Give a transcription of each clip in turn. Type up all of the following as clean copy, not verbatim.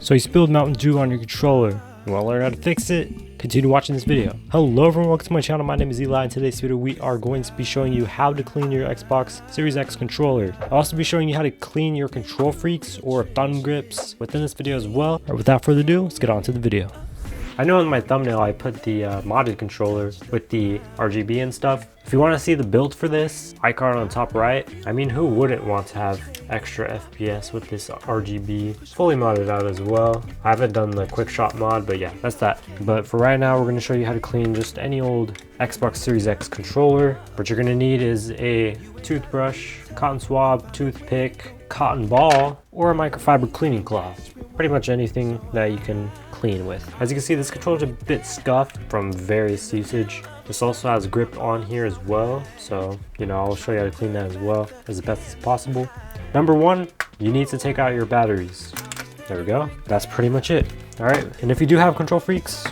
So you spilled Mountain Dew on your controller. You want to learn how to fix it? Continue watching this video. Hello everyone, welcome to my channel. My name is Eli. In today's video we are going to be showing you how to clean your Xbox Series X controller. I'll also be showing you how to clean your control freaks or thumb grips within this video as well. Alright, without further ado, let's get on to the video. I know in my thumbnail I put the modded controller with the RGB and stuff. If you want to see the build for this, icon on top right, I mean, who wouldn't want to have extra FPS with this RGB fully modded out as well. I haven't done the quick shot mod, but yeah, that's that. But for right now, we're going to show you how to clean just any old Xbox Series X controller. What you're going to need is a toothbrush, cotton swab, toothpick, cotton ball, or a microfiber cleaning cloth. Pretty much anything that you can clean with. As you can see, this controller is a bit scuffed from various usage. This also has grip on here as well, so I'll show you how to clean that as well as best as possible. Number one, you need to take out your batteries. There we go. That's pretty much it. All right, and if you do have control freaks,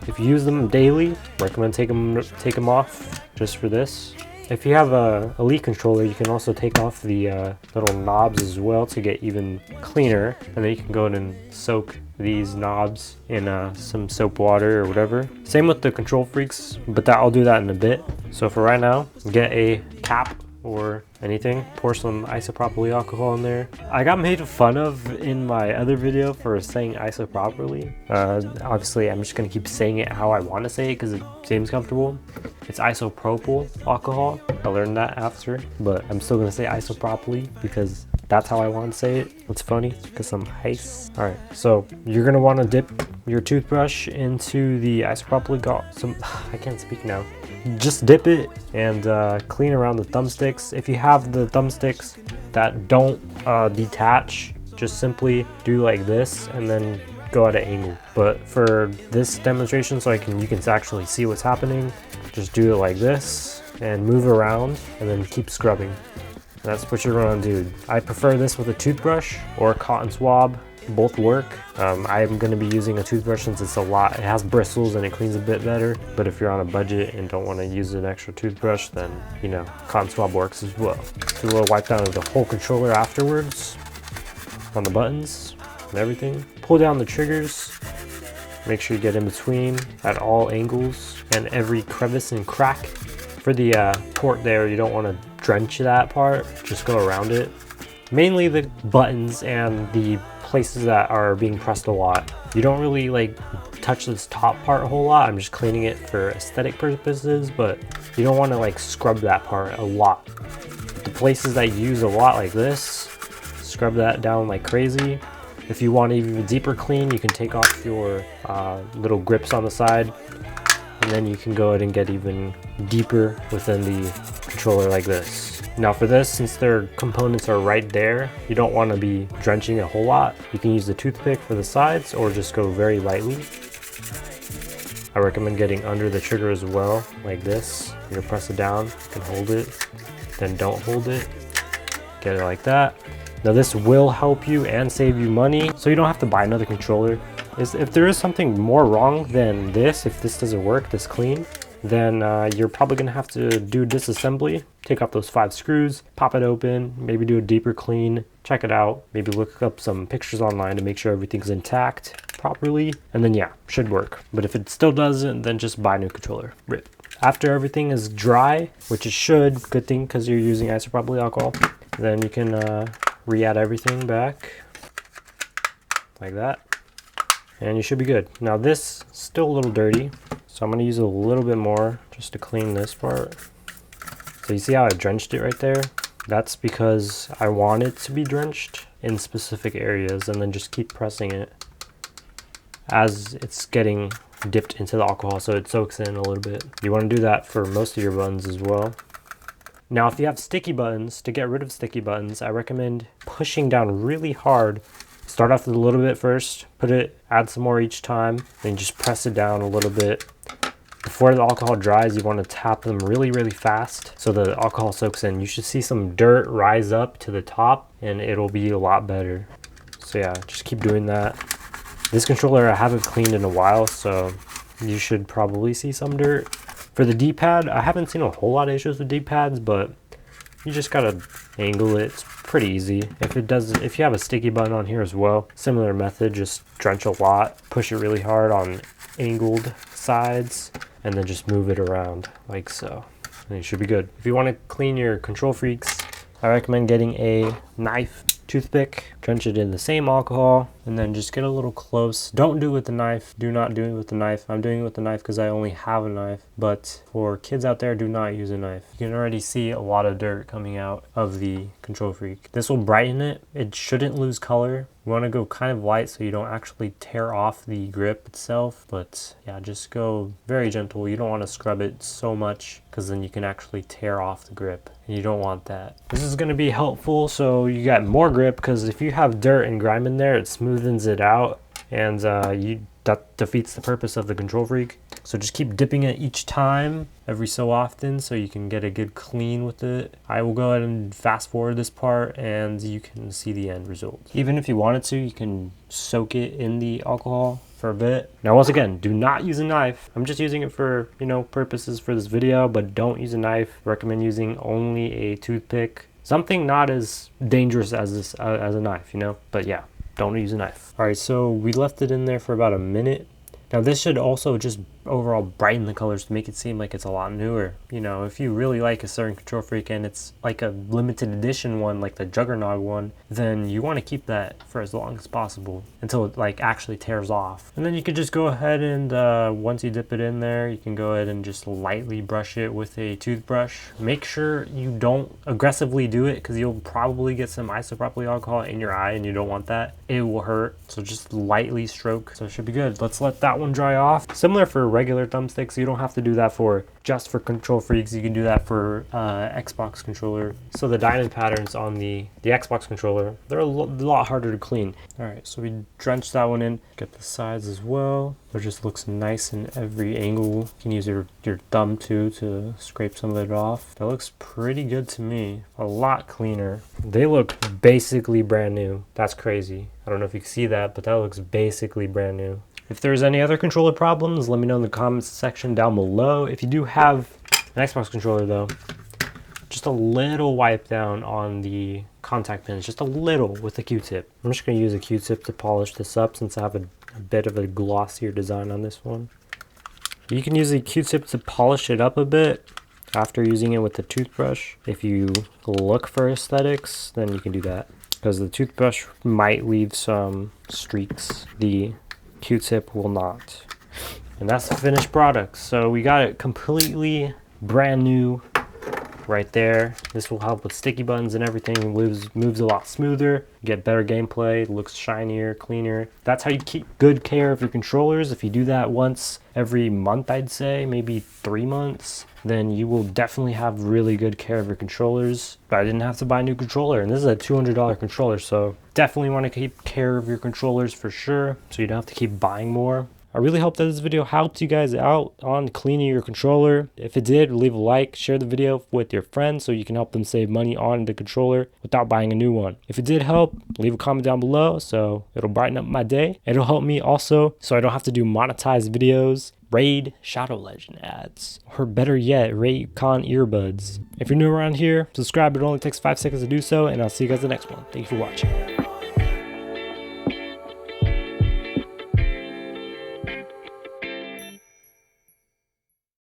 if you use them daily, recommend take them off just for this. If you have a Elite controller, you can also take off the little knobs as well to get even cleaner, and then you can go in and soak these knobs in some soap water or whatever. Same with the control freaks, but I'll do that in a bit. So for right now, get a cap or anything, pour some isopropyl alcohol in there. I got made fun of in my other video for saying isopropyl. Obviously I'm just gonna keep saying it how I want to say it because it seems comfortable. It's isopropyl alcohol. I learned that after, but I'm still gonna say isopropyl because that's how I want to say it. It's funny because I'm heist. All right, so you're gonna want to dip your toothbrush into the isopropyl. I can't speak now. Just dip it and clean around the thumbsticks. If you have the thumbsticks that don't detach, just simply do like this and then go at an angle. But for this demonstration, so you can actually see what's happening, just do it like this and move around and then keep scrubbing. That's what you're going to do. I prefer this with a toothbrush or a cotton swab. Both work. I'm going to be using a toothbrush since it has bristles and it cleans a bit better. But if you're on a budget and don't want to use an extra toothbrush, then cotton swab works as well. So we'll wipe down the whole controller afterwards on the buttons and everything. Pull down the triggers. Make sure you get in between at all angles and every crevice and crack. For the port there, you don't want to drench that part, just go around it. Mainly the buttons and the places that are being pressed a lot. You don't really touch this top part a whole lot. I'm just cleaning it for aesthetic purposes, but you don't want to scrub that part a lot. The places that you use a lot like this, scrub that down like crazy. If you want even deeper clean, you can take off your little grips on the side, and then you can go ahead and get even deeper within the controller like this. Now for this, since their components are right there, you don't want to be drenching a whole lot. You can use the toothpick for the sides or just go very lightly. I recommend getting under the trigger as well, like this. You're gonna press it down, you can hold it, then don't hold it. Get it like that. Now this will help you and save you money, so you don't have to buy another controller. If there is something more wrong than this, if this doesn't work this clean, then you're probably gonna have to do disassembly. Take off those 5 screws, pop it open, maybe do a deeper clean, check it out, maybe look up some pictures online to make sure everything's intact properly, and then yeah, should work. But if it still doesn't, then just buy a new controller. Rip. After everything is dry, which it should, good thing because you're using isopropyl alcohol, then you can re-add everything back like that, and you should be good. Now this is still a little dirty, so I'm going to use a little bit more just to clean this part. So you see how I drenched it right there? That's because I want it to be drenched in specific areas, and then just keep pressing it as it's getting dipped into the alcohol so it soaks in a little bit. You want to do that for most of your buttons as well. Now if you have sticky buttons, to get rid of sticky buttons, I recommend pushing down really hard. Start off with a little bit first, add some more each time, then just press it down a little bit. Before the alcohol dries, you want to tap them really, really fast so the alcohol soaks in. You should see some dirt rise up to the top and it'll be a lot better. So yeah, just keep doing that. This controller I haven't cleaned in a while, so you should probably see some dirt. For the D-pad, I haven't seen a whole lot of issues with D-pads, but you just gotta angle it. It's pretty easy. If you have a sticky button on here as well, similar method, just drench a lot, push it really hard on angled sides, and then just move it around like so. And it should be good. If you want to clean your Kontrol freaks, I recommend getting a knife, toothpick, drench it in the same alcohol, and then just get a little close. Don't do it with the knife. Do not do it with the knife. I'm doing it with the knife because I only have a knife. But for kids out there, do not use a knife. You can already see a lot of dirt coming out of the Kontrol freak. This will brighten it. It shouldn't lose color. You want to go kind of light so you don't actually tear off the grip itself. But yeah, just go very gentle. You don't want to scrub it so much because then you can actually tear off the grip. And you don't want that. This is going to be helpful so you got more grip, because if you have dirt and grime in there, it smoothens it out, and that defeats the purpose of the Kontrol freak. So just keep dipping it each time, every so often, so you can get a good clean with it. I will go ahead and fast forward this part and you can see the end result. Even if you wanted to, you can soak it in the alcohol for a bit. Now once again, do not use a knife. I'm just using it for, purposes for this video, but don't use a knife. Recommend using only a toothpick. Something not as dangerous as a knife, but yeah, don't use a knife. All right, so we left it in there for about a minute. Now this should also just overall brighten the colors to make it seem like it's a lot newer. If you really like a certain Kontrol freak and it's like a limited edition one, like the Juggernog one, then you want to keep that for as long as possible until it like actually tears off. And then you could just go ahead and once you dip it in there, you can go ahead and just lightly brush it with a toothbrush. Make sure you don't aggressively do it, because you'll probably get some isopropyl alcohol in your eye and you don't want that. It will hurt. So just lightly stroke. So it should be good. Let's let that one dry off. Similar for regular thumbsticks. You don't have to do that just for Kontrol freaks. You can do that for Xbox controller. So the diamond patterns on the Xbox controller, they're a lot harder to clean. All right, so we drenched that one in. Get the sides as well. It just looks nice in every angle. You can use your thumb too to scrape some of it off. That looks pretty good to me. A lot cleaner. They look basically brand new. That's crazy. I don't know if you can see that, but that looks basically brand new. If there's any other controller problems, let me know in the comments section down below. If you do have an Xbox controller though, just a little wipe down on the contact pins, just a little with a Q-tip. I'm just going to use a Q-tip to polish this up since I have a bit of a glossier design on this one. You can use a Q-tip to polish it up a bit after using it with the toothbrush. If you look for aesthetics, then you can do that, because the toothbrush might leave some streaks. The Q-tip will not. And that's the finished product. So we got it completely brand new right there. This will help with sticky buttons and everything. Moves a lot smoother, get better gameplay, looks shinier, cleaner. That's how you keep good care of your controllers. If you do that once every month, I'd say maybe 3 months, then you will definitely have really good care of your controllers. But I didn't have to buy a new controller, and this is a $200 controller, so definitely want to keep care of your controllers for sure, so you don't have to keep buying more. I really hope that this video helped you guys out on cleaning your controller. If it did, leave a like, share the video with your friends so you can help them save money on the controller without buying a new one. If it did help, leave a comment down below so it'll brighten up my day. It'll help me also so I don't have to do monetized videos, Raid Shadow Legend ads, or better yet, Raycon earbuds. If you're new around here, subscribe. It only takes 5 seconds to do so, and I'll see you guys in the next one. Thank you for watching.